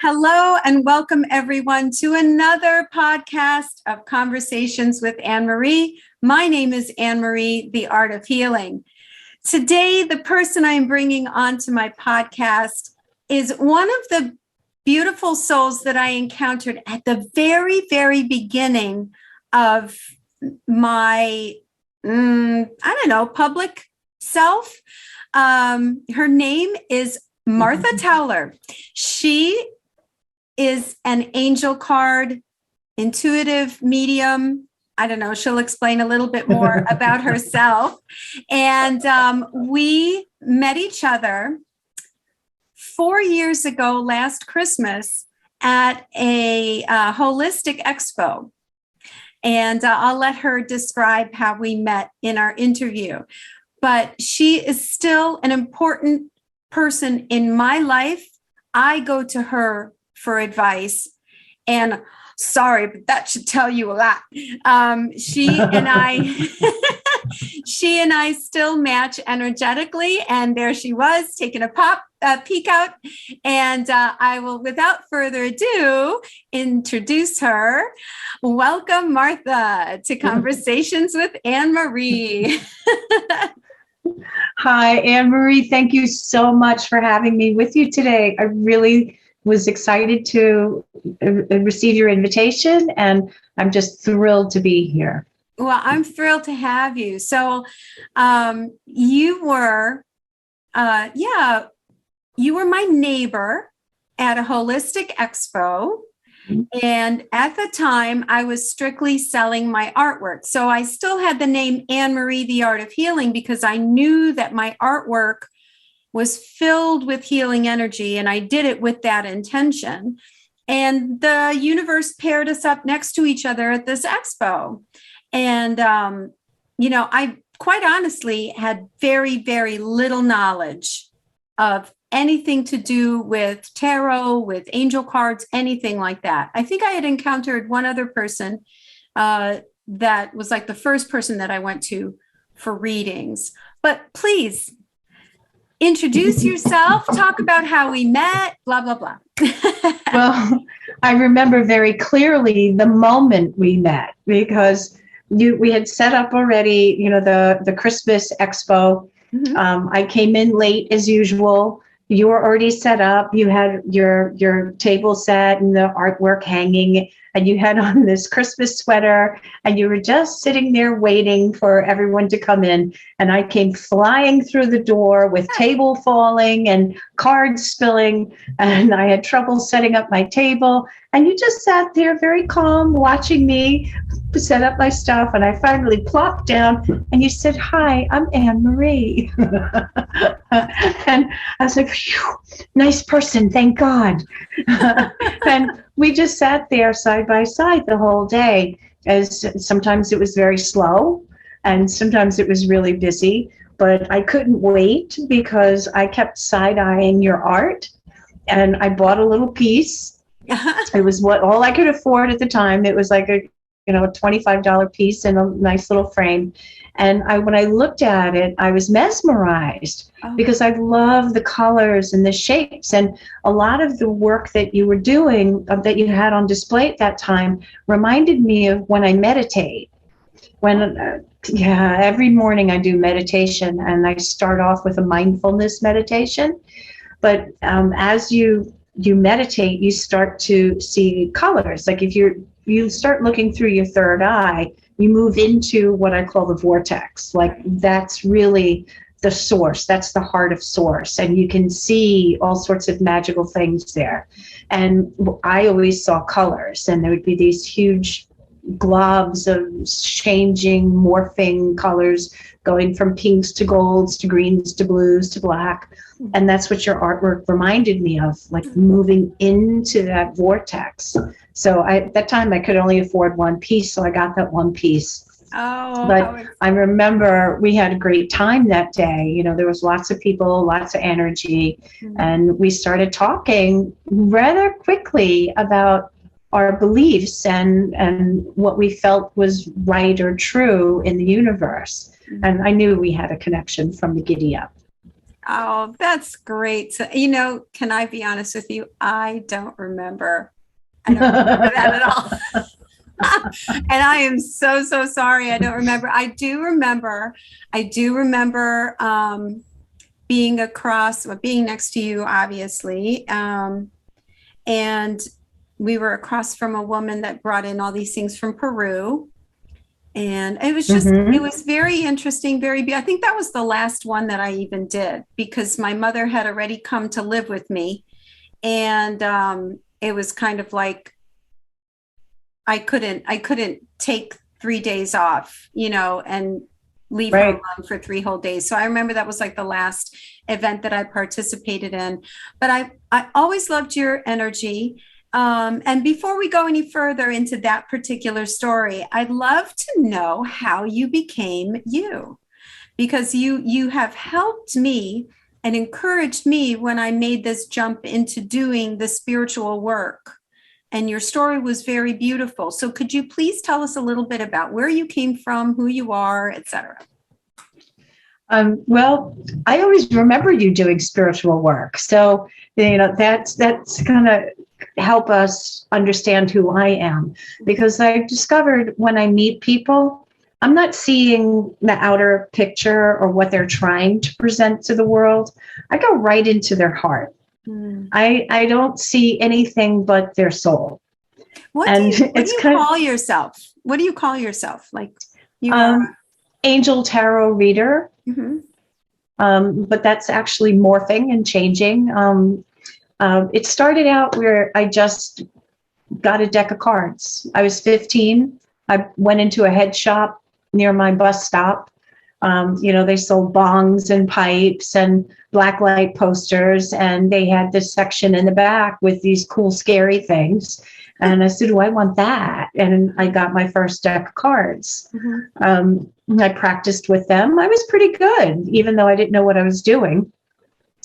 Hello and welcome everyone to another podcast of Conversations with Anne-Marie. My name is Anne-Marie, the Art of Healing. Today, the person I'm bringing onto my podcast is one of the beautiful souls that I encountered at the very, very beginning of my, public self. Her name is Martha Towler. She is an angel card, intuitive medium. I don't know, she'll explain a little bit more about herself. And we met each other 4 years ago last Christmas at a holistic expo. And I'll let her describe how we met in our interview. But she is still an important person in my life. I go to her for advice, and sorry, but that should tell you a lot. She and I still match energetically, and there she was taking a peek out. And I will, without further ado, introduce her. Welcome, Martha, to Conversations with Anne-Marie. Hi, Anne-Marie. Thank you so much for having me with you today. I really was excited to receive your invitation, and I'm just thrilled to be here. Well, I'm thrilled to have you. So you were my neighbor at a holistic expo. And at the time, I was strictly selling my artwork. So I still had the name Anne-Marie, the Art of Healing, because I knew that my artwork was filled with healing energy, and I did it with that intention. And the universe paired us up next to each other at this expo. And, I quite honestly had very, very little knowledge of anything to do with tarot, with angel cards, anything like that. I think I had encountered one other person that was like the first person that I went to for readings. But please introduce yourself, talk about how we met, blah, blah, blah. Well, I remember very clearly the moment we met, because we had set up already, the Christmas expo. Mm-hmm. I came in late as usual. You were already set up. You had your table set and the artwork hanging, and you had on this Christmas sweater, and you were just sitting there waiting for everyone to come in. And I came flying through the door with table falling and cards spilling, and I had trouble setting up my table. And you just sat there very calm, watching me set up my stuff. And I finally plopped down, and you said, "Hi, I'm Anne-Marie." And I was like, "Phew, nice person, thank God." And we just sat there side by side the whole day, as sometimes it was very slow and sometimes it was really busy, but I couldn't wait because I kept side-eyeing your art, and I bought a little piece. It was all I could afford at the time. It was like a $25 piece in a nice little frame. And when I looked at it, I was mesmerized because I love the colors and the shapes. And a lot of the work that you were doing, that you had on display at that time, reminded me of when I meditate. Every morning I do meditation, and I start off with a mindfulness meditation. But as you meditate, you start to see colors. Like if you start looking through your third eye, you move into what I call the vortex. Like that's really the source. That's the heart of source. And you can see all sorts of magical things there. And I always saw colors, and there would be these huge globs of changing, morphing colors, going from pinks to golds to greens to blues to black. And that's what your artwork reminded me of, like moving into that vortex. So at that time I could only afford one piece, so I got that one piece. But I remember we had a great time that day. There was lots of people, lots of energy, and we started talking rather quickly about our beliefs and what we felt was right or true in the universe. And I knew we had a connection from the giddy up. Oh, that's great. So, can I be honest with you? I don't remember. I don't remember that at all. And I am so, so sorry. I don't remember. I do remember being next to you, obviously. And we were across from a woman that brought in all these things from Peru. And it was just, it was very interesting, I think that was the last one that I even did because my mother had already come to live with me. And it was kind of like, I couldn't take 3 days off, and leave her alone for 3 whole days. So I remember that was like the last event that I participated in, but I always loved your energy. And before we go any further into that particular story, I'd love to know how you became you, because you have helped me and encouraged me when I made this jump into doing the spiritual work. And your story was very beautiful. So could you please tell us a little bit about where you came from, who you are, etc.? Well, I always remember you doing spiritual work. So, that's going to help us understand who I am. Because I discovered when I meet people, I'm not seeing the outer picture or what they're trying to present to the world. I go right into their heart. I don't see anything but their soul. What do you call yourself? What do you call yourself? Like you are angel tarot reader. But that's actually morphing and changing. It started out where I just got a deck of cards. I was 15. I went into a head shop near my bus stop. They sold bongs and pipes and blacklight posters, and they had this section in the back with these cool, scary things. And I said, "Oh, I want that." And I got my first deck of cards. I practiced with them. I was pretty good, even though I didn't know what I was doing.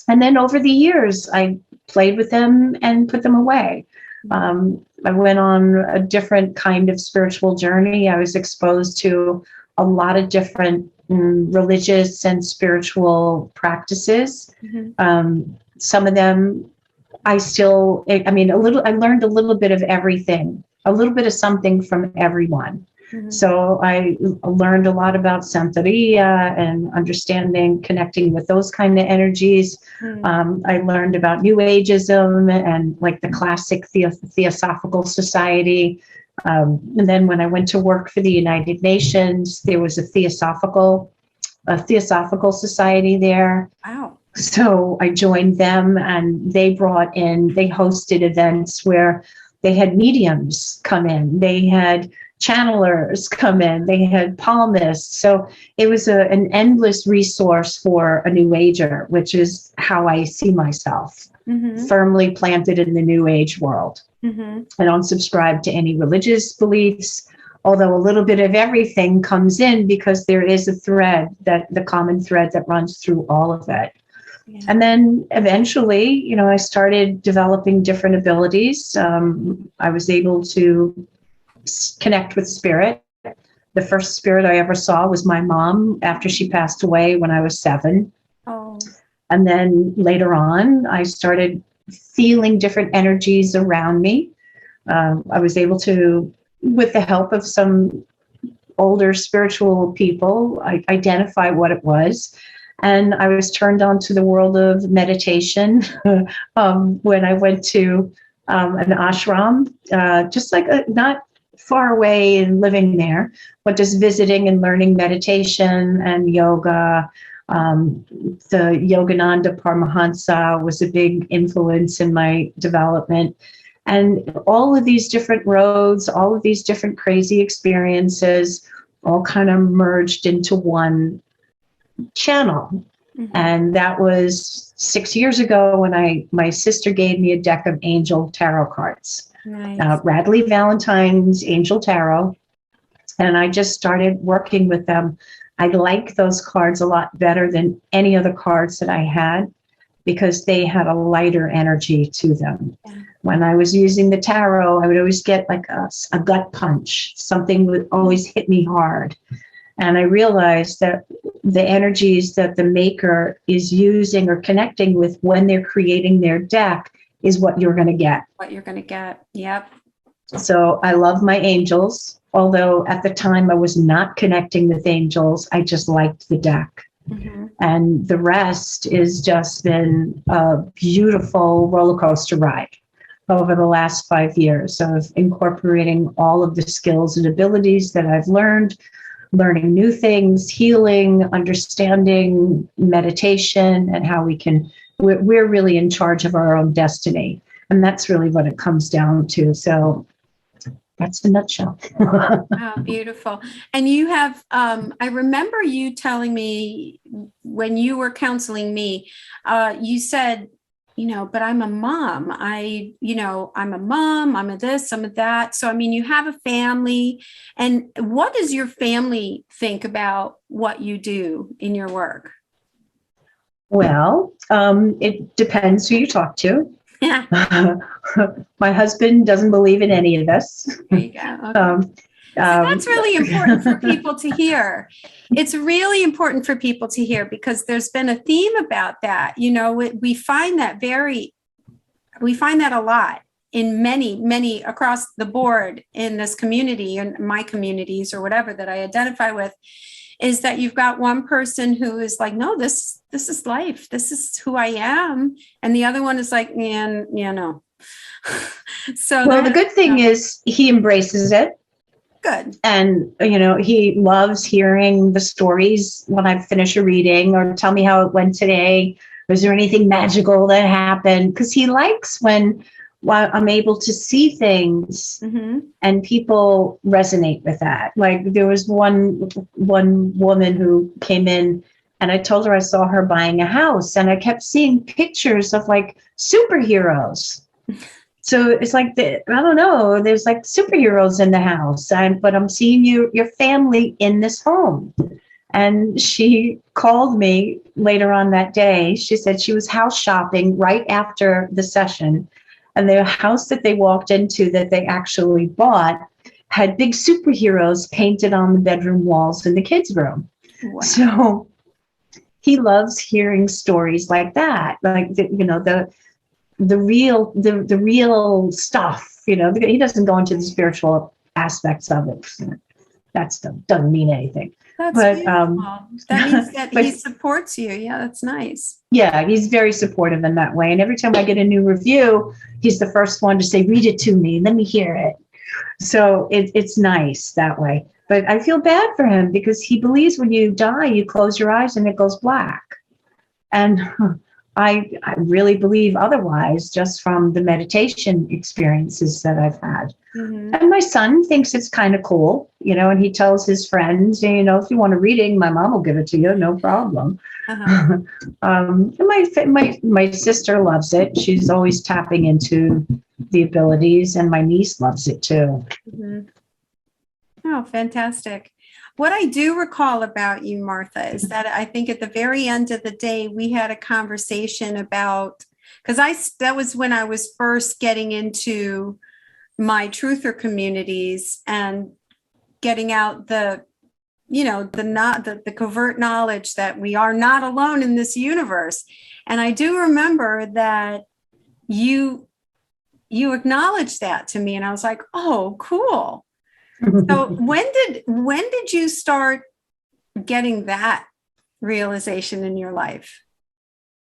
And then over the years, I played with them and put them away. I went on a different kind of spiritual journey. I was exposed to a lot of different religious and spiritual practices. Some of them I learned a little bit of everything, a little bit of something from everyone. So I learned a lot about Santeria and understanding, connecting with those kind of energies. I learned about New Ageism and like the classic Theosophical Society. And then when I went to work for the United Nations, there was a Theosophical Society there. Wow. So I joined them, and they hosted events where they had mediums come in. They had channelers come in. They had palmists. So it was an endless resource for a New Ager, which is how I see myself, firmly planted in the New Age world. I don't subscribe to any religious beliefs, although a little bit of everything comes in because there is the common thread that runs through all of it. Yeah. And then eventually, I started developing different abilities. I was able to connect with spirit. The first spirit I ever saw was my mom after she passed away when I was 7. Oh. And then later on, I started feeling different energies around me. I was able to, with the help of some older spiritual people, identify what it was. And I was turned on to the world of meditation when I went to an ashram, just like not far away and living there, but just visiting and learning meditation and yoga. The Yogananda Paramahansa was a big influence in my development. And all of these different roads, all of these different crazy experiences, all kind of merged into one channel. And that was 6 years ago when my sister gave me a deck of angel tarot cards. Nice. Radley Valentine's Angel Tarot. And I just started working with them. I like those cards a lot better than any other cards that I had because they had a lighter energy to them. Yeah. When I was using the tarot, I would always get like a gut punch. Something would always hit me hard. And I realized that the energies that the maker is using or connecting with when they're creating their deck is what you're going to get. What you're going to get. Yep. So I love my angels, although at the time I was not connecting with angels. I just liked the deck. Mm-hmm. And the rest has just been a beautiful roller coaster ride over the last 5 years of incorporating all of the skills and abilities that I've learned, learning new things, healing, understanding meditation, and how we're really in charge of our own destiny. And that's really what it comes down to. So that's the nutshell. Oh, beautiful. And you have, I remember you telling me when you were counseling me, you said, but I'm a mom. I'm a mom, I'm a this, I'm a that. So, I mean, you have a family. And what does your family think about what you do in your work? Well, it depends who you talk to. My husband doesn't believe in any of this. There you go. Okay. So that's really important for people to hear. It's really important for people to hear because there's been a theme about that. We find that a lot in many across the board in this community and my communities or whatever that I identify with, is that you've got one person who is like, no, this is life. This is who I am. And the other one is like, no. So well, the good thing is he embraces it. Good. And, he loves hearing the stories when I finish a reading or tell me how it went today. Was there anything magical that happened? Because he likes when I'm able to see things and people resonate with that. Like there was one woman who came in and I told her I saw her buying a house and I kept seeing pictures of like superheroes. So it's like, I don't know, there's like superheroes in the house, but I'm seeing your family in this home. And she called me later on that day. She said she was house shopping right after the session. And the house that they walked into that they actually bought had big superheroes painted on the bedroom walls in the kids' room. Wow. So he loves hearing stories like that, like the real stuff, he doesn't go into the spiritual aspects of it. That stuff doesn't mean anything. That's beautiful. That means that he supports you. Yeah, that's nice. Yeah, he's very supportive in that way. And every time I get a new review, he's the first one to say, read it to me, let me hear it. So it's nice that way. But I feel bad for him because he believes when you die, you close your eyes and it goes black. And I really believe otherwise, just from the meditation experiences that I've had. Mm-hmm. And my son thinks it's kind of cool, and he tells his friends, if you want a reading, my mom will give it to you, no problem. Uh-huh. And my sister loves it. She's always tapping into the abilities, and my niece loves it too. Mm-hmm. Oh, fantastic. What I do recall about you, Martha, is that I think at the very end of the day, we had a conversation about, because that was when I was first getting into my truther communities and getting out the covert knowledge that we are not alone in this universe. And I do remember that you acknowledged that to me, and I was like, oh, cool. So when did you start getting that realization in your life?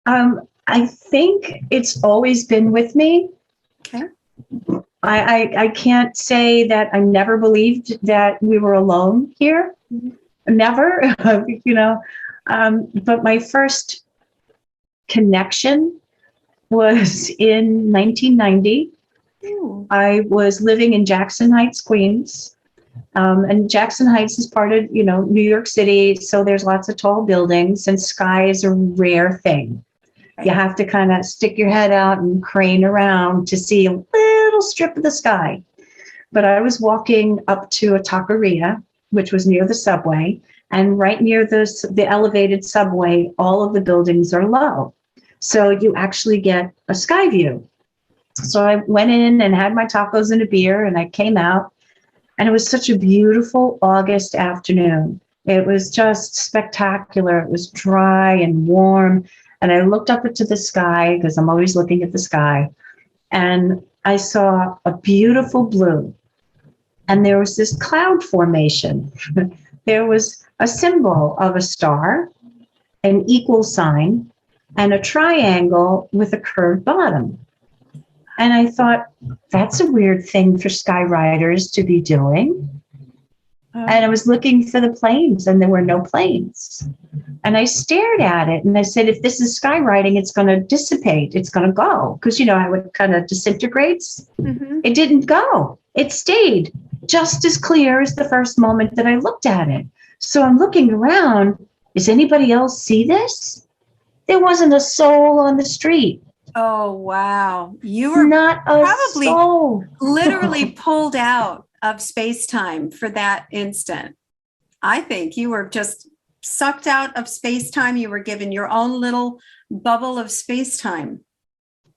I think it's always been with me. Okay. I can't say that I never believed that we were alone here. Mm-hmm. Never, but my first connection was in 1990. Ooh. I was living in Jackson Heights, Queens. And Jackson Heights is part of, New York City. So there's lots of tall buildings and sky is a rare thing. Right. You have to kind of stick your head out and crane around to see a little strip of the sky. But I was walking up to a taqueria, which was near the subway. And right near the elevated subway, all of the buildings are low. So you actually get a sky view. So I went in and had my tacos and a beer, and I came out. And it was such a beautiful August afternoon. It was just spectacular. It was dry and warm. And I looked up into the sky because I'm always looking at the sky. And I saw a beautiful blue. And there was this cloud formation. There was a symbol of a star, an equal sign, and a triangle with a curved bottom. And I thought, that's a weird thing for skywriters to be doing. And I was looking for the planes, and there were no planes. And I stared at it, and I said, if this is skywriting, it's going to dissipate. It's going to go. Because, how it kind of disintegrates. Mm-hmm. It didn't go. It stayed just as clear as the first moment that I looked at it. So I'm looking around. Does anybody else see this? There wasn't a soul on the street. Oh, wow. You were not a probably soul. Literally pulled out of space-time for that instant. I think you were just sucked out of space-time. You were given your own little bubble of space-time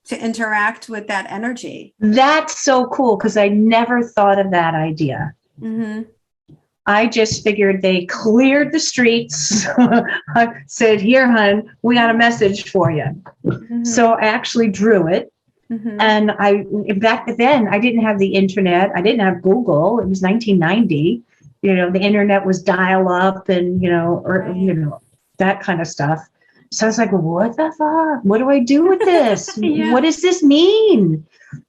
to interact with that energy. That's so cool, because I never thought of that idea. Mm-hmm. I just figured they cleared the streets. I said, here, hon, we got a message for you. Mm-hmm. So I actually drew it. Mm-hmm. And back then, I didn't have the internet. I didn't have Google. It was 1990. The internet was dial up and, that kind of stuff. So I was like, what the fuck? What do I do with this? Yeah. What does this mean?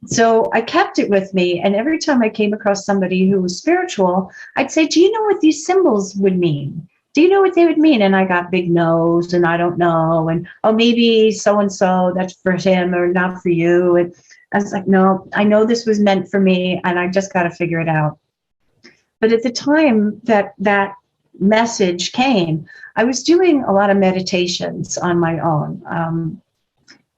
So I kept it with me. And every time I came across somebody who was spiritual, I'd say, do you know what these symbols would mean? Do you know what they would mean? And I got big no's and I don't know. And, oh, maybe so-and-so, that's for him or not for you. And I was like, no, I know this was meant for me and I just got to figure it out. But at the time that message came, I was doing a lot of meditations on my own.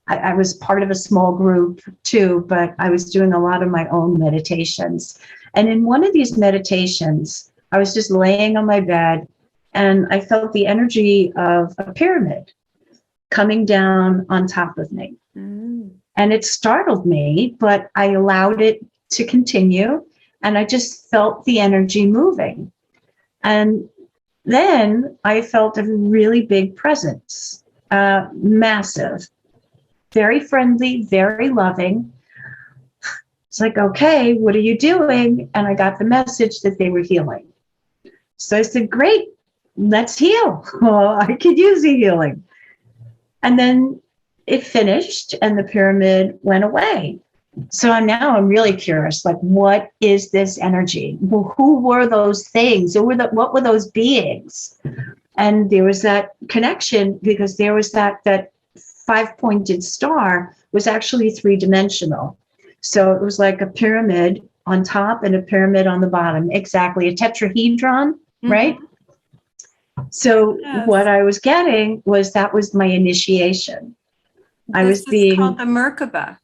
I was part of a small group too, but I was doing a lot of my own meditations. And in one of these meditations, I was just laying on my bed and I felt the energy of a pyramid coming down on top of me. Mm. And it startled me, but I allowed it to continue. And I just felt the energy moving. And then I felt a really big presence, massive, very friendly, very loving. It's like, okay, what are you doing? And I got the message that they were healing. So I said, great, let's heal. I could use the healing. And then it finished and the pyramid went away. So I'm really curious, like, what is this energy? Well, who were those things? What were those beings? And there was that connection because there was that 5-pointed star was actually 3-dimensional. So it was like a pyramid on top and a pyramid on the bottom. Exactly. A tetrahedron, mm-hmm. right? So yes. What I was getting was that was my initiation. This is called the Merkabah.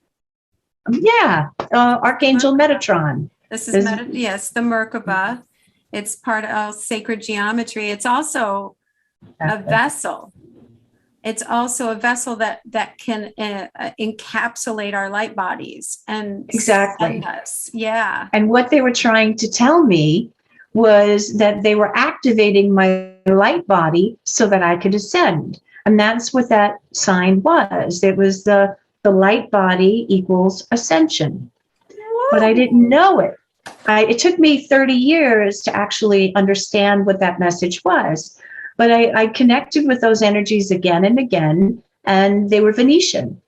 Yeah, Archangel Metatron. This is yes, the Merkabah. It's part of sacred geometry. It's also a vessel. It's also a vessel that can encapsulate our light bodies and exactly send us. Yeah. And what they were trying to tell me was that they were activating my light body so that I could ascend, and that's what that sign was. It was the light body equals ascension. Whoa. But I didn't know it. It took me 30 years to actually understand what that message was. But I connected with those energies again and again, and they were Venetian.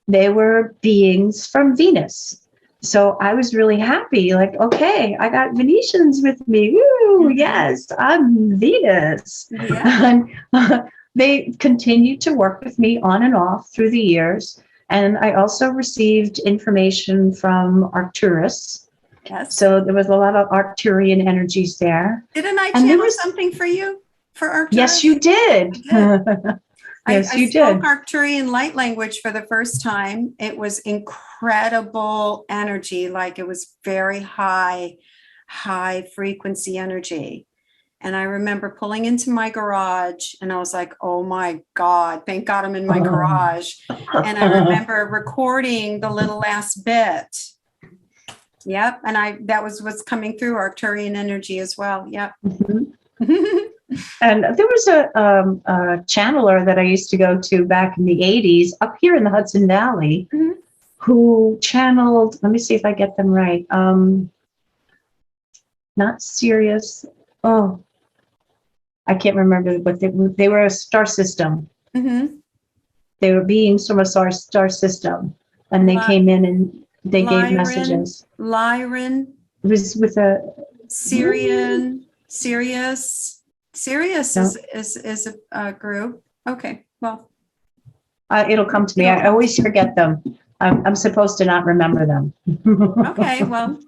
They were beings from Venus. So I was really happy, like, okay, I got Venetians with me. Woo, yes, I'm Venus. Yeah. And they continued to work with me on and off through the years. And I also received information from Arcturus. Yes. So there was a lot of Arcturian energies there. Didn't I channel something for you for Arcturus? Yes, you did. Yes, you did. I spoke Arcturian light language for the first time. It was incredible energy. Like it was very high frequency energy. And I remember pulling into my garage and I was like, oh my God, thank God I'm in my garage. And I remember recording the little last bit. Yep. And that was what's coming through Arcturian energy as well. Yep. Mm-hmm. And there was a channeler that I used to go to back in the 80s up here in the Hudson Valley who channeled, let me see if I get them right. Not Sirius. Oh, I can't remember, but they were a star system. They were beings from a star system. And they came in and they gave messages. Lyran. It was with a Sirius No. is a group. Okay, well, it'll come to me. I always forget them. I'm supposed to not remember them. okay, well,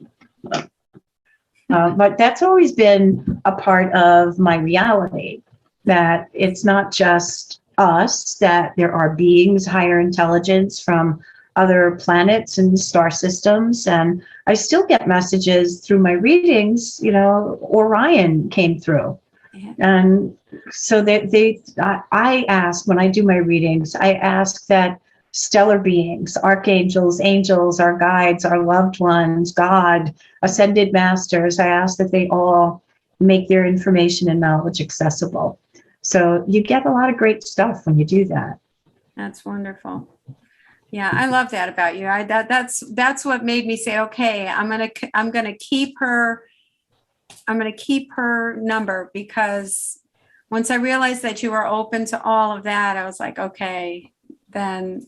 but that's always been a part of my reality, that it's not just us, that there are beings, higher intelligence from other planets and star systems. And I still get messages through my readings. Orion came through. And so I ask, when I do my readings, I ask that stellar beings, archangels, angels, our guides, our loved ones, God, ascended masters, I ask that they all make their information and knowledge accessible. So you get a lot of great stuff when you do that. That's wonderful. Yeah, I love that about you. That's what made me say, okay, I'm gonna keep her number, because once I realized that you were open to all of that, I was like, okay, then.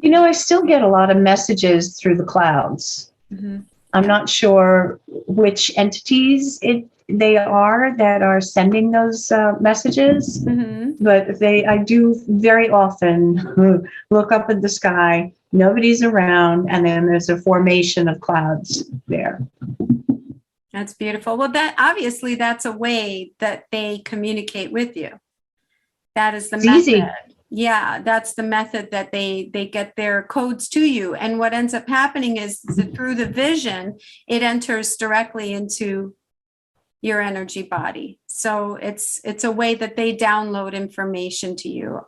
I still get a lot of messages through the clouds. I'm not sure which entities they are that are sending those messages, but I do very often look up at the sky, nobody's around, and then there's a formation of clouds there. That's beautiful. Well, obviously that's a way that they communicate with you. That is the method. Easy. Yeah, that's the method that they get their codes to you. And what ends up happening is that through the vision, it enters directly into your energy body. So it's a way that they download information to you.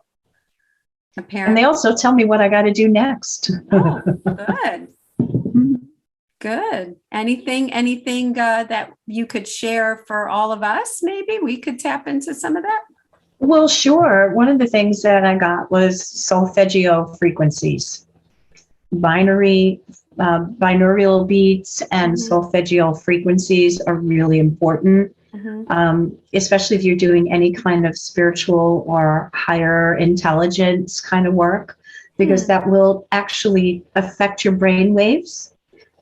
Apparently. And they also tell me what I got to do next. Oh, good. Good. Anything that you could share for all of us? Maybe we could tap into some of that. Well, sure. One of the things that I got was solfeggio frequencies, binaural beats, and solfeggio frequencies are really important, especially if you're doing any kind of spiritual or higher intelligence kind of work, because that will actually affect your brain waves,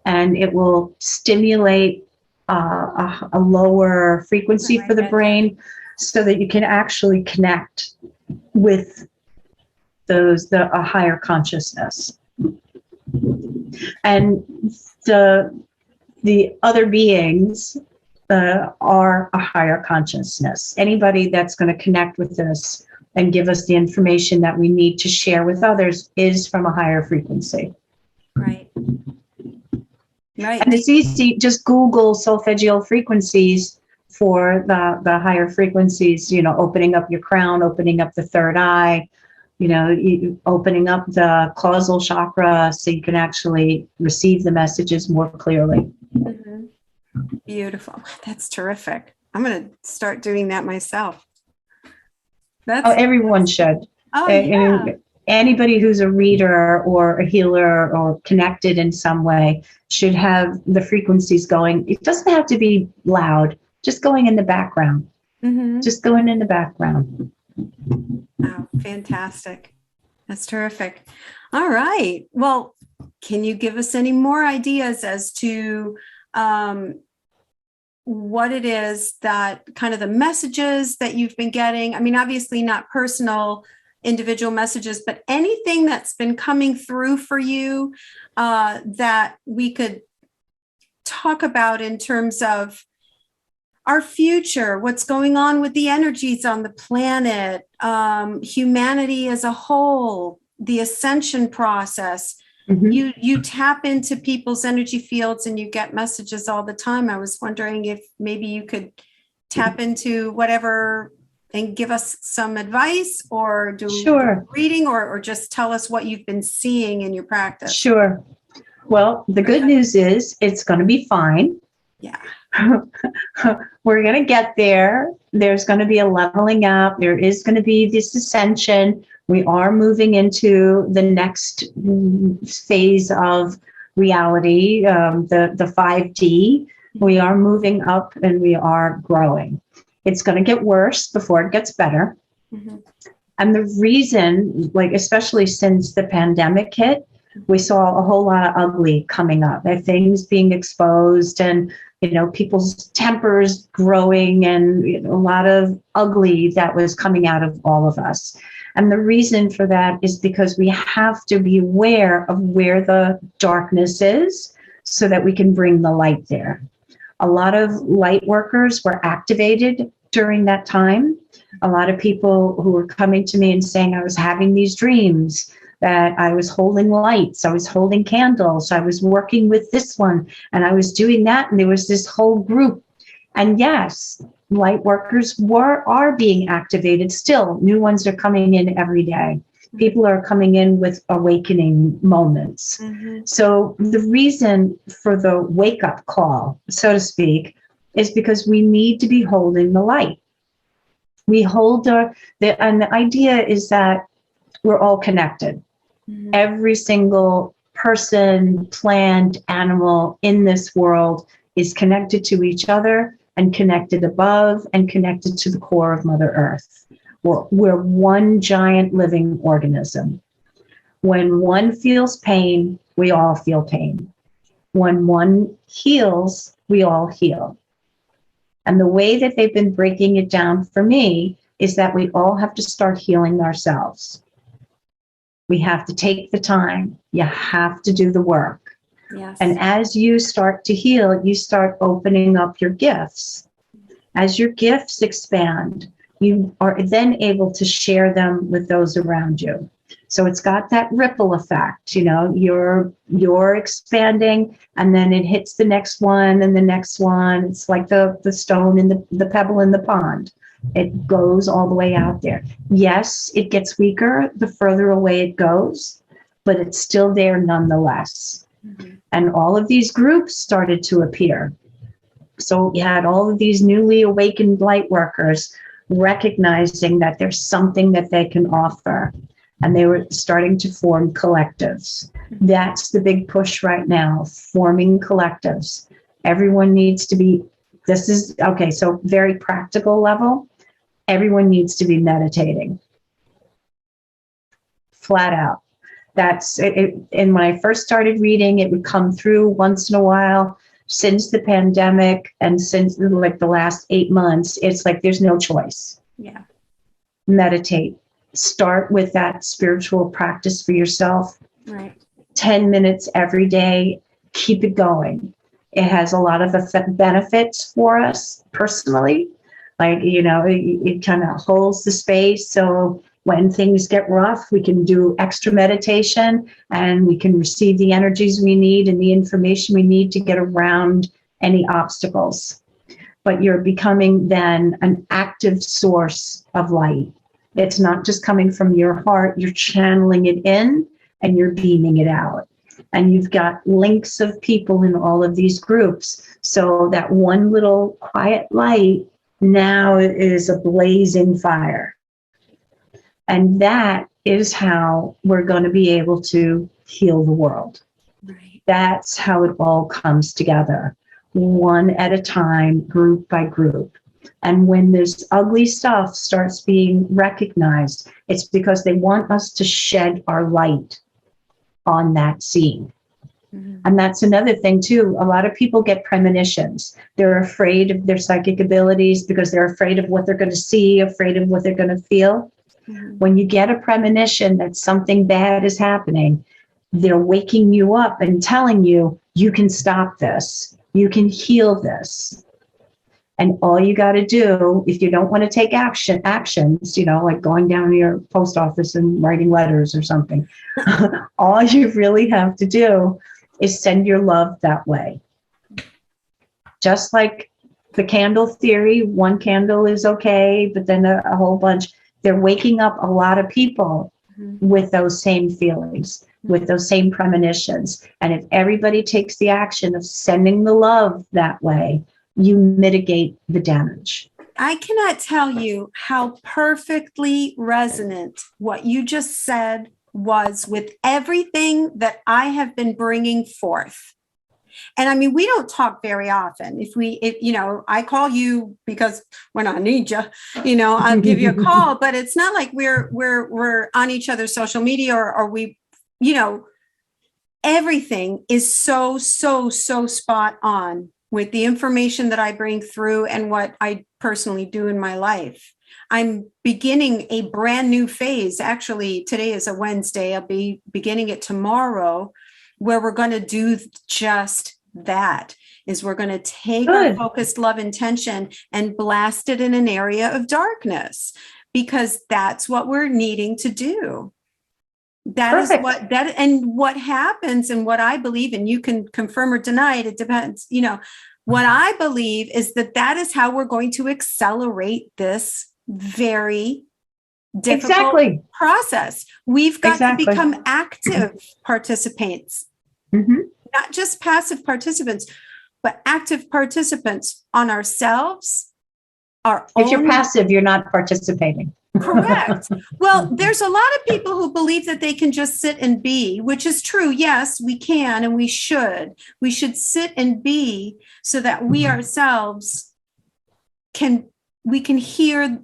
and it will stimulate a lower frequency for the brain, so that you can actually connect with a higher consciousness. And the other beings are a higher consciousness. Anybody that's going to connect with us and give us the information that we need to share with others is from a higher frequency. Right. Right. And it's easy, just Google solfeggio frequencies for the higher frequencies, opening up your crown, opening up the third eye, opening up the causal chakra so you can actually receive the messages more clearly. Beautiful. That's terrific. I'm going to start doing that myself. Everyone should. Anybody who's a reader or a healer or connected in some way should have the frequencies going. It doesn't have to be loud. Just going in the background. Just going in the background. Oh, fantastic. That's terrific. All right. Well, can you give us any more ideas as to what it is that kind of the messages that you've been getting? I mean, obviously not personal individual messages, but anything that's been coming through for you that we could talk about in terms of our future, what's going on with the energies on the planet, humanity as a whole, the ascension process. You tap into people's energy fields and you get messages all the time. I was wondering if maybe you could tap into whatever and give us some advice, or do reading, or just tell us what you've been seeing in your practice. Sure. Well, the good news is it's going to be fine. Yeah. We're going to get there. there's going to be a leveling out. There is going to be this ascension. We are moving into the next phase of reality, the 5D. We are moving up and we are growing. It's going to get worse before it gets better. Mm-hmm. And the reason, like, especially since the pandemic hit, we saw a whole lot of ugly coming up, things being exposed, and, you know, people's tempers growing, and, you know, a lot of ugly that was coming out of all of us. And the reason for that is because we have to be aware of where the darkness is so that we can bring the light there. A lot of light workers were activated during that time. A lot of people who were coming to me and saying, I was having these dreams that I was holding lights, I was holding candles, I was working with this one, and I was doing that. And there was this whole group. And yes, light workers are being activated still. New ones are coming in every day. People are coming in with awakening moments. Mm-hmm. So the reason for the wake-up call, so to speak, is because we need to be holding the light. We hold and the idea is that we're all connected. Mm-hmm. Every single person, plant, animal in this world is connected to each other and connected above and connected to the core of Mother Earth. We're one giant living organism. When one feels pain, we all feel pain. When one heals, we all heal. And the way that they've been breaking it down for me is that we all have to start healing ourselves. We have to take the time. You have to do the work. Yes. And as you start to heal, you start opening up your gifts. As your gifts expand, you are then able to share them with those around you. So it's got that ripple effect, you know, you're expanding, and then it hits the next one and the next one. It's like the stone in the pebble in the pond. It goes all the way out there. Yes, it gets weaker the further away it goes, but it's still there nonetheless. Mm-hmm. And all of these groups started to appear. So you had all of these newly awakened light workers recognizing that there's something that they can offer. And they were starting to form collectives. That's the big push right now, forming collectives. Everyone needs to be, this is, okay, so very practical level, everyone needs to be meditating. Flat out. That's it. And when I first started reading, it would come through once in a while. Since the pandemic and since like the last 8 months, it's like there's no choice. Yeah. Meditate. Start with that spiritual practice for yourself. Right. 10 minutes every day. Keep it going. It has a lot of benefits for us personally. Like, you know, it kind of holds the space. So when things get rough, we can do extra meditation and we can receive the energies we need and the information we need to get around any obstacles. But you're becoming then an active source of light. It's not just coming from your heart, you're channeling it in and you're beaming it out. And you've got links of people in all of these groups. So that one little quiet light now is a blazing fire. And that is how we're going to be able to heal the world. Right. That's how it all comes together, one at a time, group by group. And when this ugly stuff starts being recognized, it's because they want us to shed our light on that scene. Mm-hmm. And that's another thing, too. A lot of people get premonitions. They're afraid of their psychic abilities because they're afraid of what they're going to see, afraid of what they're going to feel. Mm-hmm. When you get a premonition that something bad is happening, they're waking you up and telling you, you can stop this. You can heal this. And all you got to do, if you don't want to take actions, you know, like going down to your post office and writing letters or something, all you really have to do is send your love that way. Just like the candle theory, one candle is okay, but then a whole bunch. They're waking up a lot of people with those same feelings, with those same premonitions. And if everybody takes the action of sending the love that way, you mitigate the damage. I cannot tell you how perfectly resonant what you just said was with everything that I have been bringing forth. And I mean, we don't talk very often. If I call you because when I need you, I'll give you a call. But it's not like we're on each other's social media or we, everything is so spot on with the information that I bring through and what I personally do in my life. I'm beginning a brand new phase. Actually, today is a Wednesday. I'll be beginning it tomorrow, where we're going to do just that. Is we're going to take our focused love intention and blast it in an area of darkness, because that's what we're needing to do. That is what happens, and what I believe, and you can confirm or deny it. It depends. What I believe is that is how we're going to accelerate this very difficult process. We've got to become active participants, not just passive participants, but active participants on ourselves. If you're passive, you're not participating. Correct. Well, there's a lot of people who believe that they can just sit and be, which is true. Yes, we can, and we should. We should sit and be so that we ourselves can hear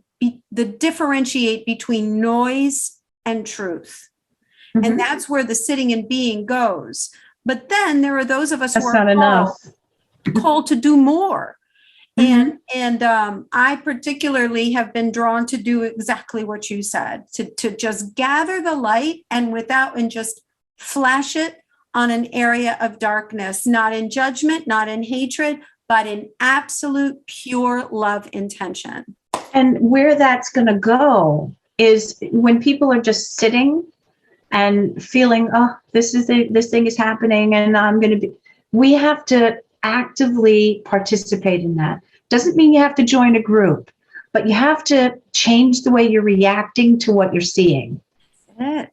the differentiate between noise and truth. And that's where the sitting and being goes. But then there are those of us who are called to do more. And I particularly have been drawn to do exactly what you said, to just gather the light and just flash it on an area of darkness, not in judgment, not in hatred, but in absolute pure love intention. And where that's going to go is when people are just sitting and feeling, oh, this thing is happening, and we have to actively participate in that. Doesn't mean you have to join a group, but you have to change the way you're reacting to what you're seeing. That's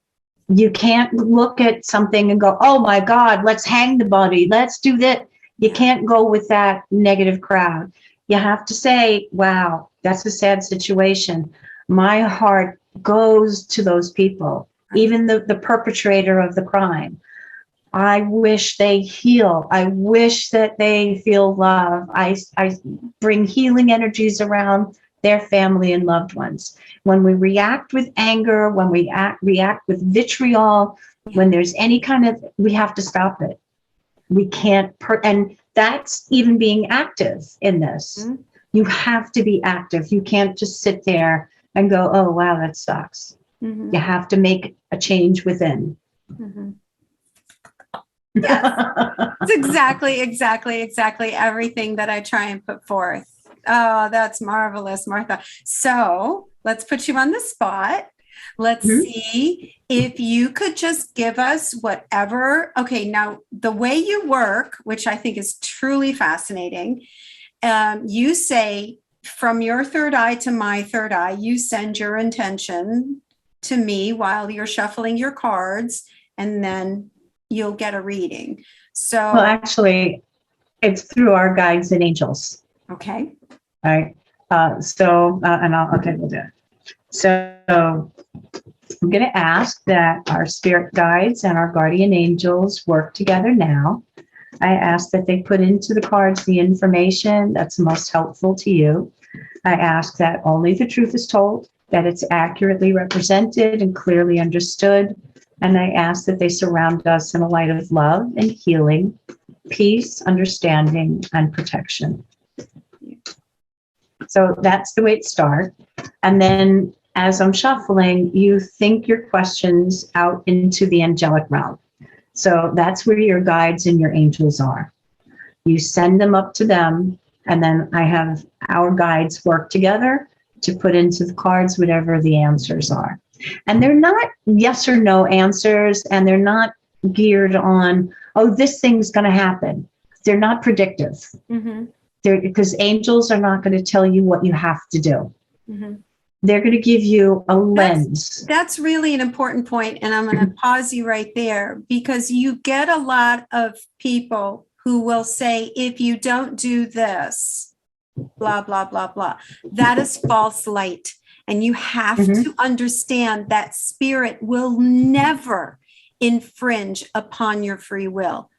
it. You can't look at something and go, oh my God, let's hang the body. Let's do that. You can't go with that negative crowd. You have to say, wow, that's a sad situation. My heart goes to those people, even the perpetrator of the crime. I wish they heal. I wish that they feel love. I bring healing energies around their family and loved ones. When we react with anger, when we react with vitriol, when there's any kind of, we have to stop it. We can't, and that's even being active in this. You have to be active. You can't just sit there and go, oh, wow, that sucks. You have to make a change within. Yes, it's exactly everything that I try and put forth. Oh, that's marvelous, Martha. So let's put you on the spot. Let's see if you could just give us whatever. Okay, now the way you work, which I think is truly fascinating, you say from your third eye to my third eye, you send your intention to me while you're shuffling your cards, and then you'll get a reading. So, well, actually, it's through our guides and angels. Okay. All right. We'll do it. So I'm going to ask that our spirit guides and our guardian angels work together now. I ask that they put into the cards the information that's most helpful to you. I ask that only the truth is told, that it's accurately represented and clearly understood. And I ask that they surround us in a light of love and healing, peace, understanding, and protection. So that's the way it starts. And then as I'm shuffling, you think your questions out into the angelic realm. So that's where your guides and your angels are. You send them up to them, and then I have our guides work together to put into the cards whatever the answers are. And they're not yes or no answers, and they're not geared on, oh, this thing's going to happen. They're not predictive. Because angels are not going to tell you what you have to do. They're going to give you a lens. That's really an important point, and I'm going to pause you right there, because you get a lot of people who will say, if you don't do this, blah, blah, blah, blah. That is false light. And you have to understand that spirit will never infringe upon your free will,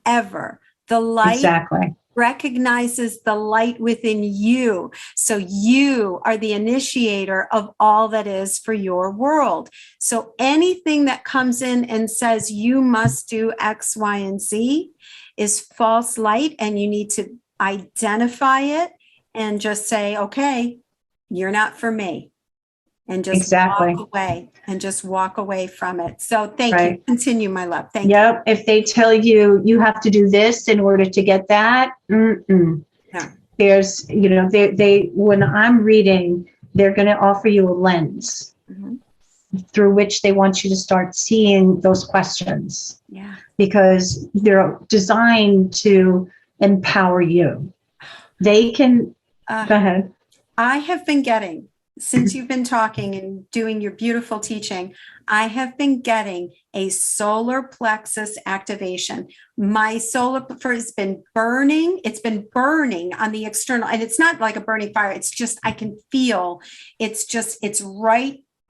ever. The light Exactly. recognizes the light within you. So you are the initiator of all that is for your world. So anything that comes in and says you must do X, Y, and Z is false light, and you need to identify it and just say, okay, you're not for me. And just Exactly. walk away and just walk away from it. So thank Right. you. Continue, my love. Thank you. Yep. If they tell you you have to do this in order to get that, Yeah. there's, they when I'm reading, they're going to offer you a lens through which they want you to start seeing those questions. Yeah. Because they're designed to empower you. They can, go ahead. I have been getting, since you've been talking and doing your beautiful teaching, I have been getting a solar plexus activation. My solar plexus has been burning. It's been burning on the external, and it's not like a burning fire. It's just, I can feel, it's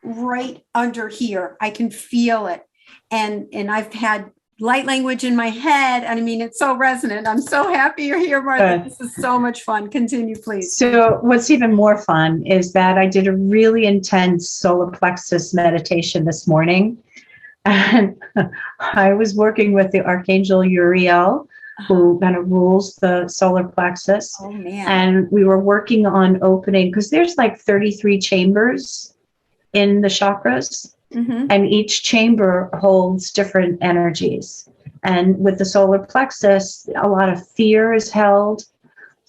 right under here. I can feel it. And I've had light language in my head. And I mean, it's so resonant. I'm so happy you're here, Martha. This is so much fun. Continue, please. So what's even more fun is that I did a really intense solar plexus meditation this morning. And I was working with the Archangel Uriel, who kind of rules the solar plexus. Oh, man. And we were working on opening, because there's like 33 chambers in the chakras. And each chamber holds different energies. And with the solar plexus, a lot of fear is held,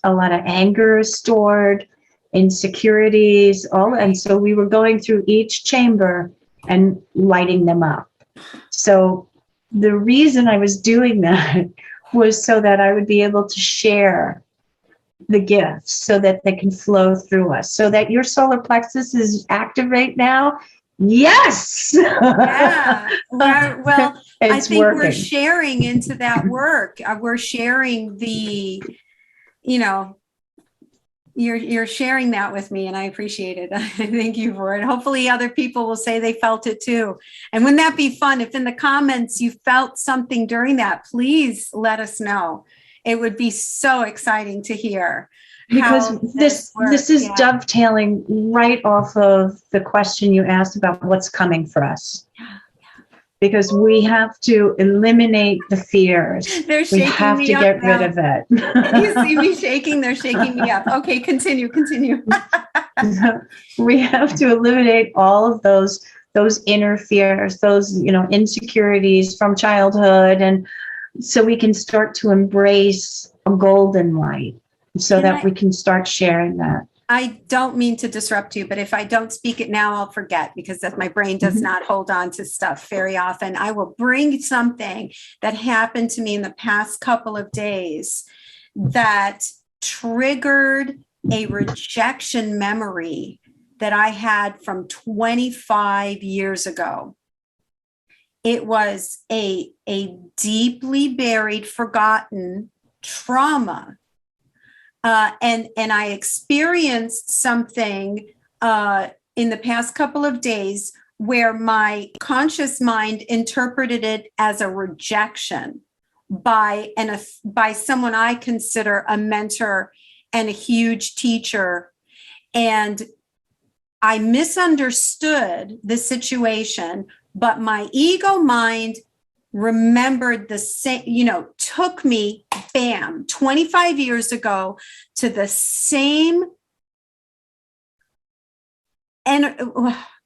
a lot of anger is stored, insecurities, and so we were going through each chamber and lighting them up. So the reason I was doing that was so that I would be able to share the gifts so that they can flow through us, so that your solar plexus is active right now. Yes. Yeah. Well, I think working. We're sharing into that work. We're sharing the, you're sharing that with me, and I appreciate it. Thank you for it. Hopefully other people will say they felt it too. And wouldn't that be fun? If in the comments you felt something during that, please let us know. It would be so exciting to hear. Because this is dovetailing right off of the question you asked about what's coming for us. Because we have to eliminate the fears. They're shaking me up. We have to get rid of it. You see me shaking? They're shaking me up. Okay, continue. We have to eliminate all of those inner fears, those insecurities from childhood, and so we can start to embrace a golden light. So that we can start sharing that. I don't mean to disrupt you, but if I don't speak it now, I'll forget, because my brain does not hold on to stuff very often. I will bring something that happened to me in the past couple of days that triggered a rejection memory that I had from 25 years ago. It was a deeply buried, forgotten trauma. And I experienced something in the past couple of days where my conscious mind interpreted it as a rejection by someone I consider a mentor and a huge teacher. And I misunderstood the situation, but my ego mind remembered the same, took me, bam, 25 years ago to the same, and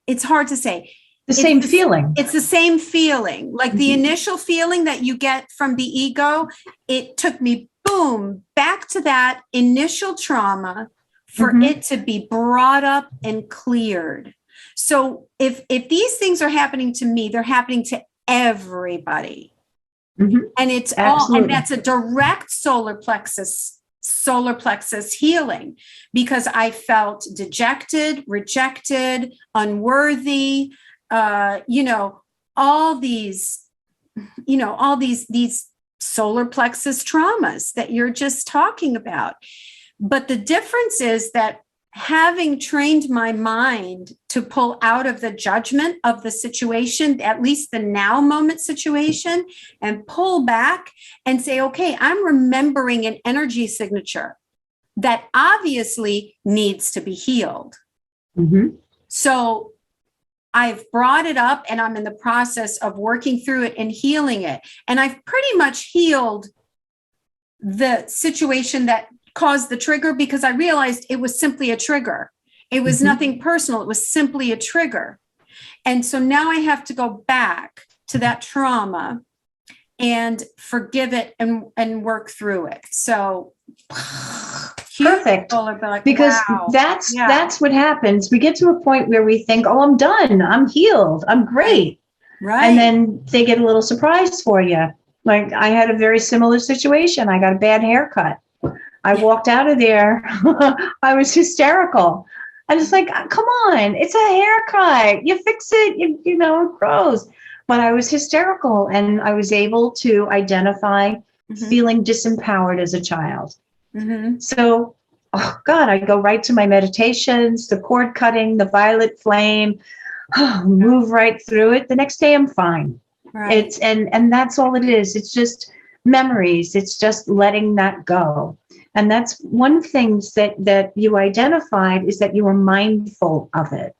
it's hard to say. Same feeling. It's the same feeling, like the initial feeling that you get from the ego. It took me, boom, back to that initial trauma for it to be brought up and cleared. So if these things are happening to me, they're happening to everybody. And it's all, and that's a direct solar plexus healing, because I felt dejected, rejected, unworthy, all these solar plexus traumas that you're just talking about. But the difference is that having trained my mind to pull out of the judgment of the situation, at least the now moment situation, and pull back and say, okay, I'm remembering an energy signature that obviously needs to be healed. Mm-hmm. So I've brought it up and I'm in the process of working through it and healing it. And I've pretty much healed the situation that caused the trigger, because I realized it was simply a trigger. It was nothing personal. It was simply a trigger. And so now I have to go back to that trauma and forgive it and work through it. So perfect. Like, because wow. that's what happens. We get to a point where we think, oh, I'm done. I'm healed. I'm great. Right. And then they get a little surprise for you. Like I had a very similar situation. I got a bad haircut. I walked out of there. I was hysterical. I was like, come on, it's a haircut. You fix it, you know, it grows. But I was hysterical, and I was able to identify feeling disempowered as a child. So, oh God, I go right to my meditations, the cord cutting, the violet flame, move right through it. The next day I'm fine. Right. And that's all it is. It's just memories. It's just letting that go. And that's one thing that you identified, is that you were mindful of it.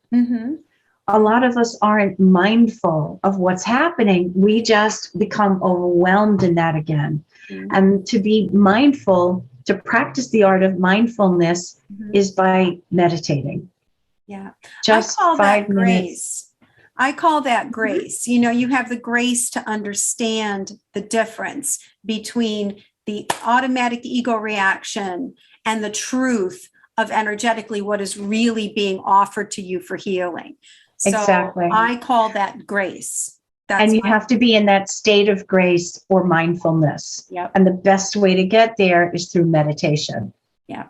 A lot of us aren't mindful of what's happening. We just become overwhelmed in that again. And to be mindful, to practice the art of mindfulness is by meditating. Yeah. Just I call 5 that minutes. Grace. I call that grace. You know, you have the grace to understand the difference between the automatic ego reaction and the truth of energetically what is really being offered to you for healing. So Exactly. I call that grace. And you have to be in that state of grace or mindfulness. Yep. And the best way to get there is through meditation. Yeah.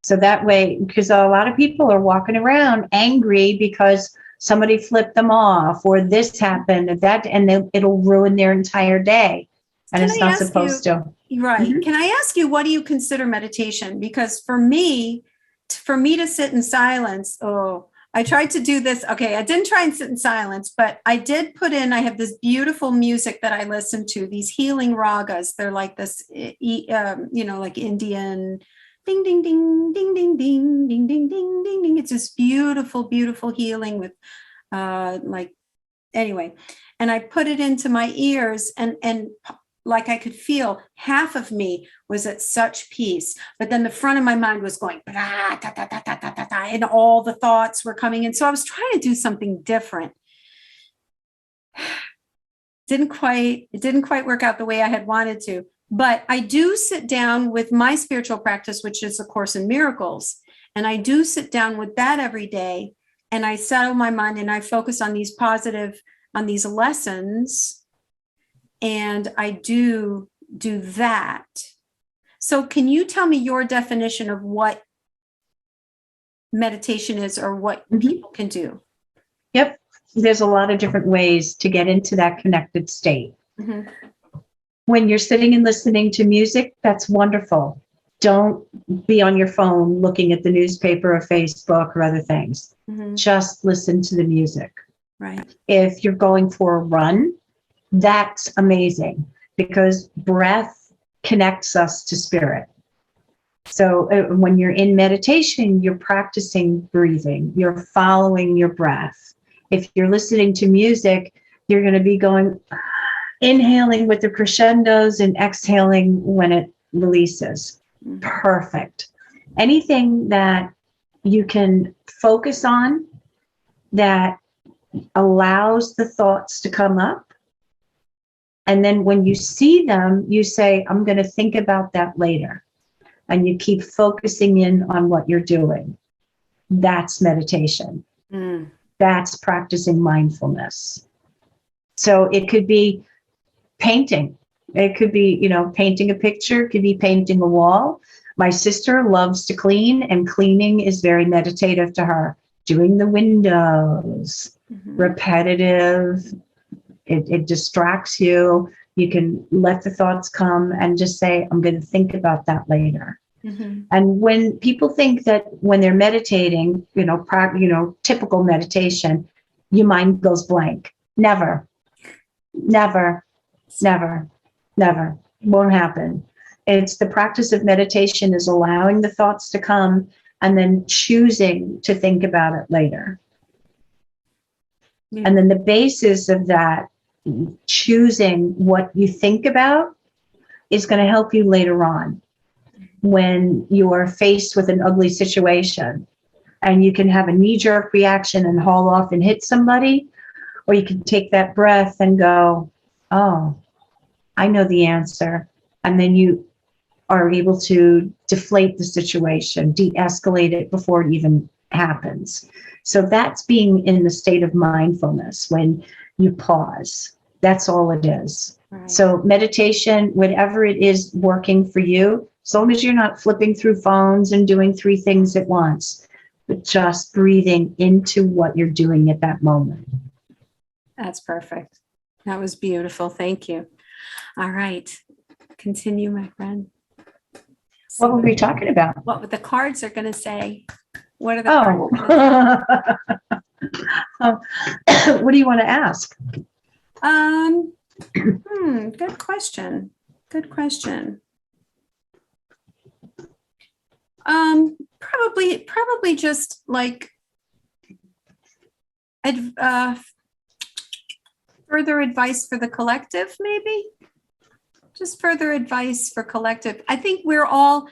So that way, because a lot of people are walking around angry because somebody flipped them off, or this happened, or that, and it'll ruin their entire day. And it's not supposed to. Right. Can I ask you, what do you consider meditation? Because for me to sit in silence, I tried to do this. Okay, I didn't try and sit in silence, but I did put in, I have this beautiful music that I listen to, these healing ragas. They're like this, like Indian ding, ding, ding, ding, ding, ding, ding, ding, ding, ding, ding. It's this beautiful, beautiful healing with anyway. And I put it into my ears, and like I could feel half of me was at such peace, but then the front of my mind was going, blah, da, da, da, da, da, da, da, and all the thoughts were coming in. So I was trying to do something different. It didn't quite work out the way I had wanted to, but I do sit down with my spiritual practice, which is A Course in Miracles. And I do sit down with that every day, and I settle my mind and I focus on these lessons. And I do that. So can you tell me your definition of what meditation is, or what people can do? Yep. There's a lot of different ways to get into that connected state. When you're sitting and listening to music, that's wonderful. Don't be on your phone looking at the newspaper or Facebook or other things. Just listen to the music. Right. If you're going for a run, that's amazing, because breath connects us to spirit. So when you're in meditation, you're practicing breathing, you're following your breath. If you're listening to music, you're going to be going, inhaling with the crescendos and exhaling when it releases. Perfect. Anything that you can focus on that allows the thoughts to come up. And then when you see them, you say, I'm going to think about that later. And you keep focusing in on what you're doing. That's meditation. That's practicing mindfulness. So it could be painting. It could be, painting a picture. It could be painting a wall. My sister loves to clean, and cleaning is very meditative to her. Doing the windows, repetitive. It distracts you. You can let the thoughts come and just say, I'm going to think about that later. Mhm. And when people think that when they're meditating, typical meditation, your mind goes blank. Never, never, never, never. Won't happen. It's the practice of meditation is allowing the thoughts to come and then choosing to think about it later. Yeah. And then the basis of that, choosing what you think about, is going to help you later on when you are faced with an ugly situation. And you can have a knee-jerk reaction and haul off and hit somebody, or you can take that breath and go, oh, I know the answer. And then you are able to deflate the situation, de-escalate it before it even happens. So that's being in the state of mindfulness when you pause. That's all it is. Right. So meditation, whatever it is working for you, as long as you're not flipping through phones and doing 3 things at once, but just breathing into what you're doing at that moment. That's perfect. That was beautiful. Thank you. All right. Continue, my friend. What were we talking about? What the cards are going to say? What are the cards gonna say? What do you want to ask? Good question. Good question. Probably just like further advice for the collective, maybe. Just further advice for collective. I think we're all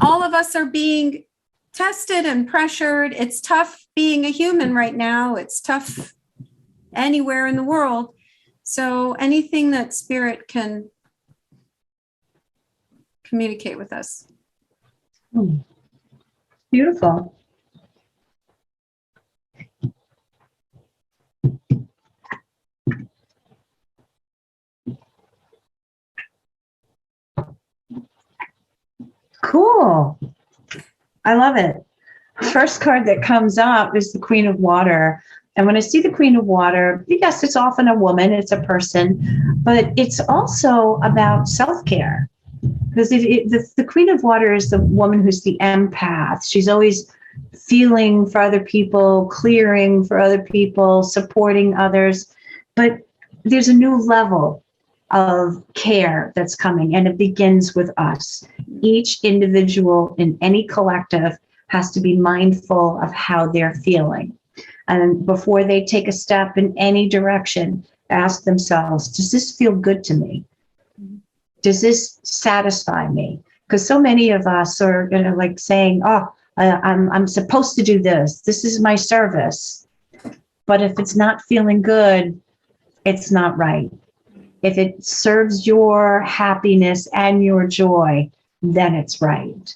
of us are being tested and pressured. It's tough being a human right now. It's tough anywhere in the world. So anything that spirit can communicate with us. Beautiful. Cool. I love it. First card that comes up is the Queen of Water. And when I see the Queen of Water, yes, it's often a woman, it's a person, but it's also about self-care. Because the Queen of Water is the woman who's the empath. She's always feeling for other people, clearing for other people, supporting others. But there's a new level of care that's coming, and it begins with us. Each individual in any collective has to be mindful of how they're feeling. And before they take a step in any direction, ask themselves, does this feel good to me? Does this satisfy me? Because so many of us are like saying, oh, I'm supposed to do this. This is my service. But if it's not feeling good, it's not right. If it serves your happiness and your joy, then it's right.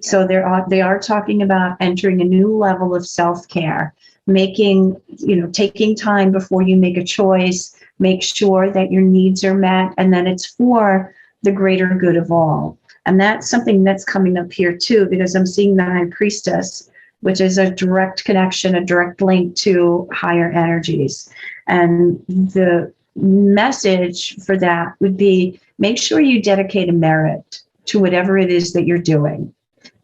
So they are talking about entering a new level of self-care, taking time before you make a choice, make sure that your needs are met, and that it's for the greater good of all. And that's something that's coming up here too, because I'm seeing the High Priestess, which is a direct connection, a direct link to higher energies. And the message for that would be, make sure you dedicate a merit to whatever it is that you're doing.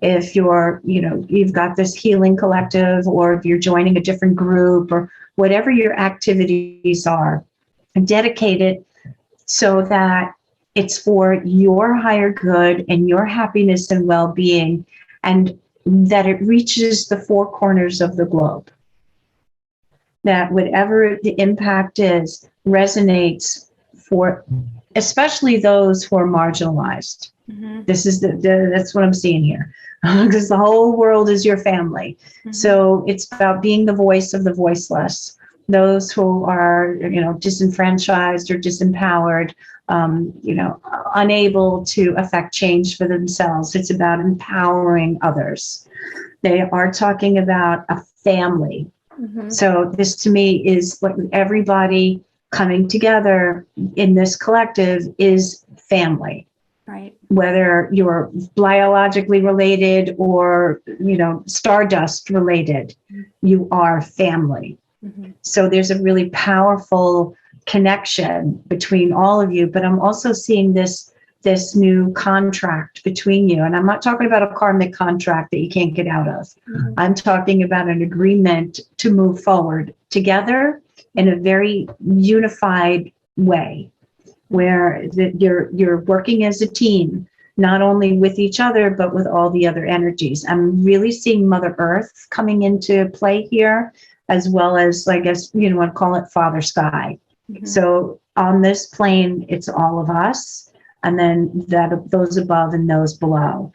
If you've got this healing collective, or if you're joining a different group, or whatever your activities are, dedicate it so that it's for your higher good and your happiness and well-being, and that it reaches the 4 corners of the globe. That whatever the impact is resonates for especially those who are marginalized. Mm-hmm. This is that's what I'm seeing here, because the whole world is your family. Mm-hmm. So it's about being the voice of the voiceless, those who are disenfranchised or disempowered, unable to affect change for themselves. It's about empowering others. They are talking about a family. Mm-hmm. So this to me is like everybody coming together in this collective is family. Right. Whether you're biologically related or, stardust related, you are family. Mm-hmm. So there's a really powerful connection between all of you. But I'm also seeing this this new contract between you. And I'm not talking about a karmic contract that you can't get out of. Mhm. I'm talking about an agreement to move forward together in a very unified way, where you're working as a team, not only with each other, but with all the other energies. I'm really seeing Mother Earth coming into play here, as well as, I guess, you know, I'd call it Father Sky. Mhm. So on this plane, it's all of us, and then those above and those below.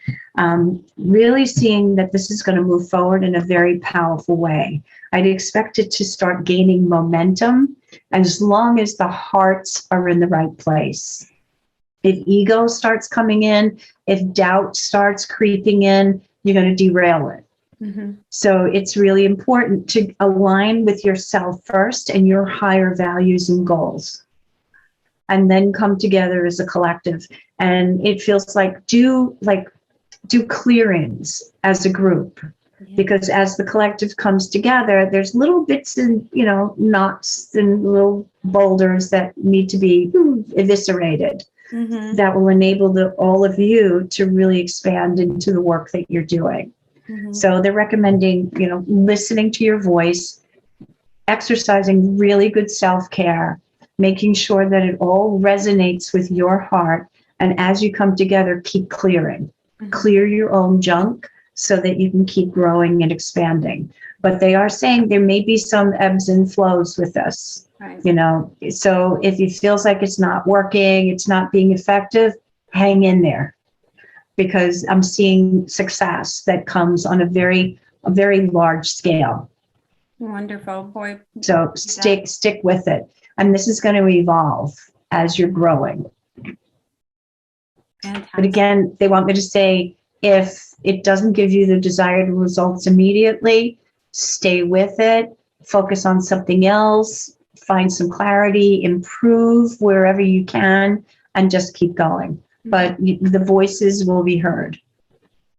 Really seeing that this is going to move forward in a very powerful way. I'd expect it to start gaining momentum as long as the hearts are in the right place. If ego starts coming in, if doubt starts creeping in, you're going to derail it. Mhm. So it's really important to align with yourself first and your higher values and goals, and then come together as a collective. And it feels like do clearings as a group, Yeah. because as the collective comes together, there's little bits and, you know, knots and little boulders that need to be eviscerated. Mhm. That will enable all of you to really expand into the work that you're doing. Mhm. So they're recommending, you know, listening to your voice, exercising really good self-care, making sure that it all resonates with your heart. And as you come together, keep clearing. Mhm. Clear your own junk so that you can keep growing and expanding. But they are saying there may be some ebbs and flows with this, Right. you know. So if it feels like it's not working, it's not being effective, hang in there, because I'm seeing success that comes on a very large scale. Wonderful, boy. So stick with it. And this is going to evolve as you're growing. Fantastic. But again, they want me to say, if it doesn't give you the desired results immediately, stay with it, focus on something else, find some clarity, improve wherever you can, and just keep going. But the voices will be heard.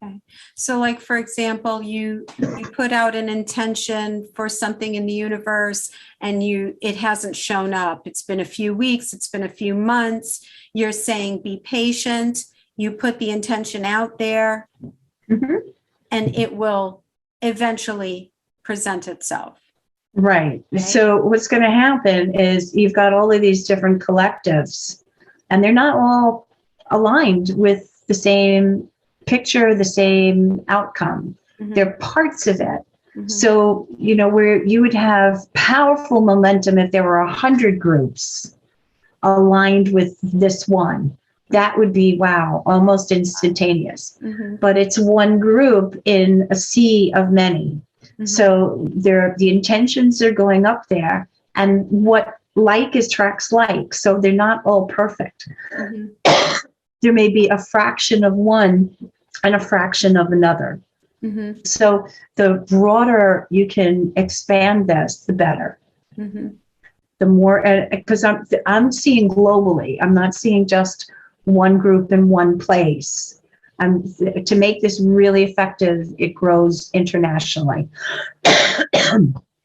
Okay. So, like, for example, you put out an intention for something in the universe, and it hasn't shown up. It's been a few weeks, it's been a few months. You're saying be patient. You put the intention out there, Mm-hmm. and it will eventually present itself. Right. Okay. So what's going to happen is you've got all of these different collectives, and they're not all aligned with the same picture, the same outcome. Mhm. They're parts of it. Mhm. So, you know, where you would have powerful momentum if there were 100 groups aligned with this one. That would be, wow, almost instantaneous. Mhm. But it's one group in a sea of many. Mhm. So the intentions are going up there, and what like attracts like. So they're not all perfect. Mhm. There may be a fraction of one and a fraction of another. Mhm. So the broader you can expand this, the better. Mhm. The more, because I'm seeing globally. I'm not seeing just one group in one place. To make this really effective, it grows internationally.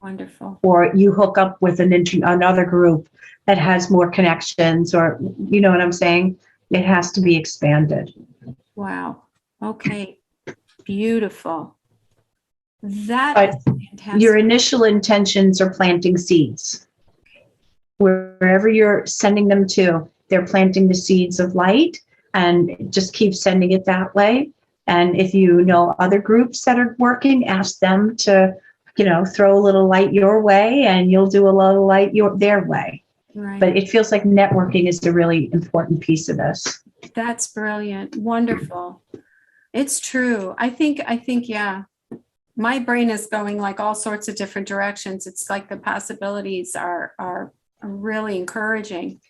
Wonderful. Or you hook up with another group that has more connections, or you know what I'm saying? It has to be expanded. Wow. Okay. Beautiful. That But is fantastic. your initial intentions are planting seeds. Wherever you're sending them to, they're planting the seeds of light, and just keep sending it that way. And if you know other groups that are working, ask them to, you know, throw a little light your way, and you'll do a little light their way. Right. But it feels like networking is a really important piece of this. That's brilliant. Wonderful. It's true. I think, yeah, my brain is going like all sorts of different directions. It's like the possibilities are really encouraging.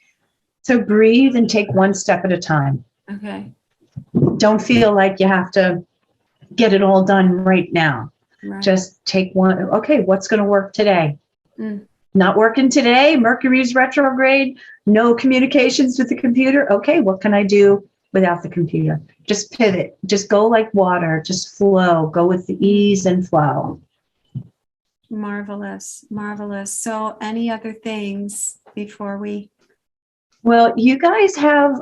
So breathe and take one step at a time. Okay. Don't feel like you have to get it all done right now. Right. Just take one. Okay, what's going to work today? Mm. Not working today. Mercury's retrograde. No communications with the computer. Okay, what can I do without the computer? Just pivot. Just go like water. Just flow. Go with the ease and flow. Marvelous. Marvelous. So any other things before we? Well, you guys have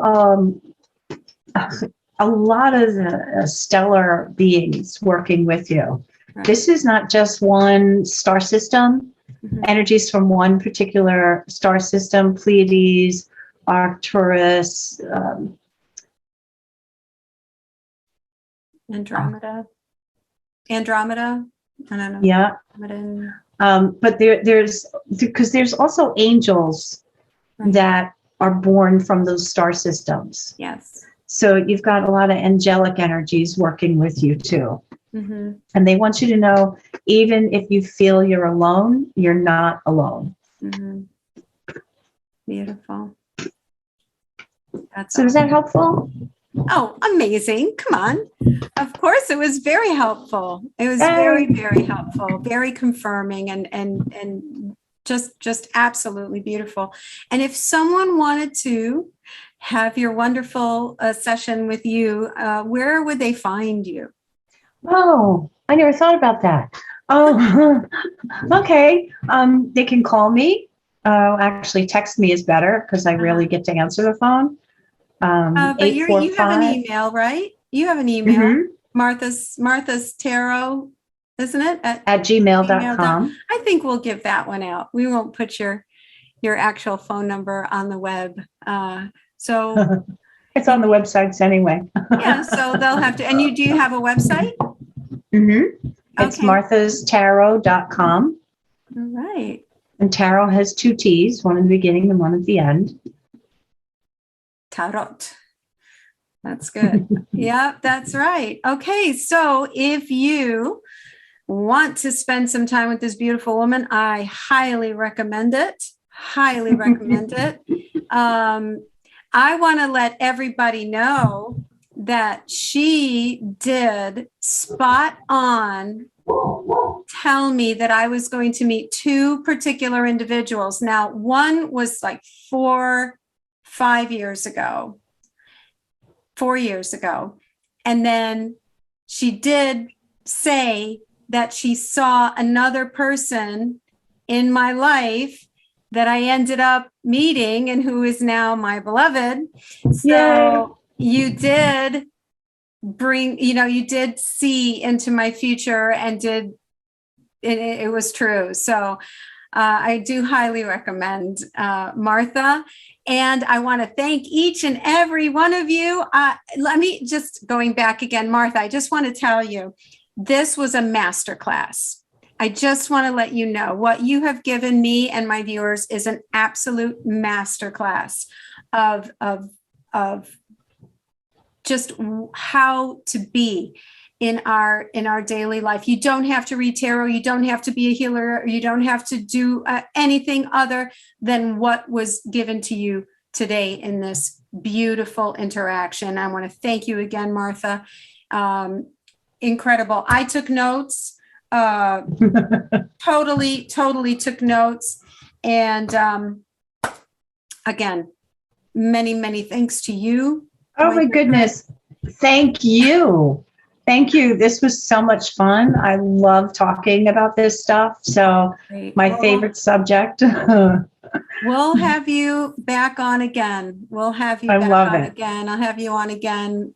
a lot of the stellar beings working with you. Right. This is not just one star system, Mhm. energies from one particular star system, Pleiades, Arcturus, Andromeda. Andromeda. I don't know. yeah. Andromeda. But there's also angels Right. that are born from those star systems. Yes. So you've got a lot of angelic energies working with you too. Mm-hmm. And they want you to know, even if you feel you're alone, you're not alone. Mm-hmm. Beautiful. That's So is awesome. that helpful? Oh, amazing. Come on. Of course, it was very helpful. It was very, Yay. very helpful, very confirming and just absolutely beautiful. And if someone wanted to have your wonderful session with you, where would they find you? Oh, I never thought about that. Oh, okay. They can call me. Actually, text me is better because I rarely get to answer the phone. But you have an 845. email, right? You have an email, Mhm. Martha's Tarot, isn't it? At Gmail. gmail.com. I think we'll give that one out. We won't put your actual phone number on the web. So It's on the websites anyway. yeah, so they'll have to. And do you have a website? It's Okay. marthastarot.com. All right. And tarot has two T's, one in the beginning and one at the end. Tarot. That's good. Yeah, that's right. Okay, so if you want to spend some time with this beautiful woman, I highly recommend it. Highly recommend it. I want to let everybody know that she did spot on tell me that I was going to meet two particular individuals. Now, one was like 5 years ago. 4 years ago. And then she did say that she saw another person in my life that I ended up meeting and who is now my beloved. So you did you did see into my future and it was true. So I do highly recommend Martha. And I want to thank each and every one of you. Let me just going back again, Martha, I just want to tell you, this was a masterclass. I just want to let you know what you have given me and my viewers is an absolute masterclass of just how to be in our daily life. You don't have to read tarot. You don't have to be a healer. You don't have to do anything other than what was given to you today in this beautiful interaction. I want to thank you again, Martha. Incredible. I took notes. Totally took notes. And again, many thanks to you. Oh my goodness. Thank you. Thank you. This was so much fun. I love talking about this stuff. So my favorite subject. We'll have you back on again. We'll have you back on again. I'll have you on again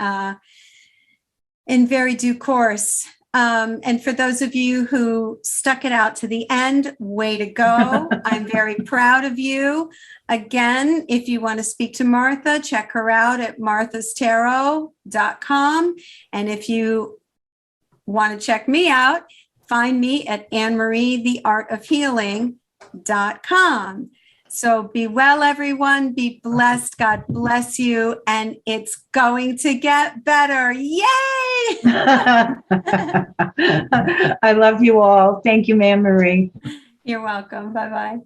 in very due course. And for those of you who stuck it out to the end, way to go. I'm very proud of you. Again, if you want to speak to Martha, check her out at marthastarot.com. And if you want to check me out, find me at AnneMarieTheArtOfHealing.com. So be well, everyone. Be blessed. God bless you. And it's going to get better. Yay! I love you all. Thank you, Anne Marie. You're welcome. Bye-bye.